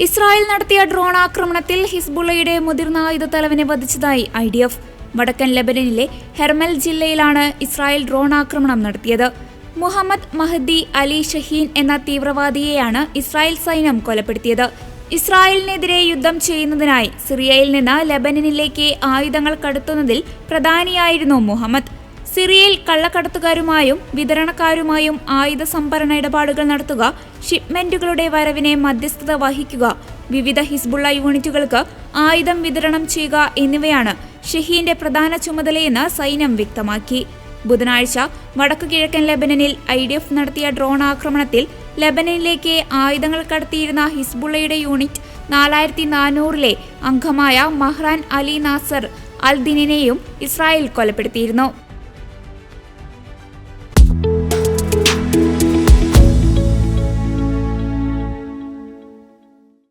Israel നടത്തിയ drone ആക്രമണത്തിൽ ഹിസ്ബുള്ളയുടെ മുതിർന്ന ആയുധത്തലവനെ വധിച്ചതായി IDF. വടക്കൻ ലെബനനിലെ ഹെർമൽ ജില്ലയിലാണ് ഇസ്രായേൽ ഡ്രോൺ ആക്രമണം നടത്തിയത്. മുഹമ്മദ് മഹ്ദി അലി ഷഹീൻ എന്ന തീവ്രവാദിയെയാണ് ഇസ്രായേൽ സൈന്യം കൊലപ്പെടുത്തിയത്. ഇസ്രായേലിനെതിരെ യുദ്ധം ചെയ്യുന്നതിനായി സിറിയയിൽ നിന്ന് ലെബനനിലേക്ക് ആയുധങ്ങൾ കടത്തുന്നതിൽ പ്രധാനിയായിരുന്നു മുഹമ്മദ്. സിറിയയിൽ കള്ളക്കടത്തുകാരുമായും വിതരണക്കാരുമായും ആയുധ സംഭരണ ഇടപാടുകൾ നടത്തുക, ഷിപ്മെന്റുകളുടെ വരവിനെ മധ്യസ്ഥത വഹിക്കുക, വിവിധ ഹിസ്ബുള്ള യൂണിറ്റുകൾക്ക് ആയുധം വിതരണം ചെയ്യുക എന്നിവയാണ് ഷഹീന്റെ പ്രധാന ചുമതലയെന്ന് സൈന്യം വ്യക്തമാക്കി. ബുധനാഴ്ച വടക്കു കിഴക്കൻ ലെബനനിൽ IDF നടത്തിയ ഡ്രോൺ ആക്രമണത്തിൽ ലെബനനിലേക്ക് ആയുധങ്ങൾ കടത്തിയിരുന്ന ഹിസ്ബുള്ളയുടെ യൂണിറ്റ് 4400-ലെ അംഗമായ മഹ്റാൻ അലി നാസർ അൽ ദിനിനെയും ഇസ്രായേൽ കൊലപ്പെടുത്തിയിരുന്നു.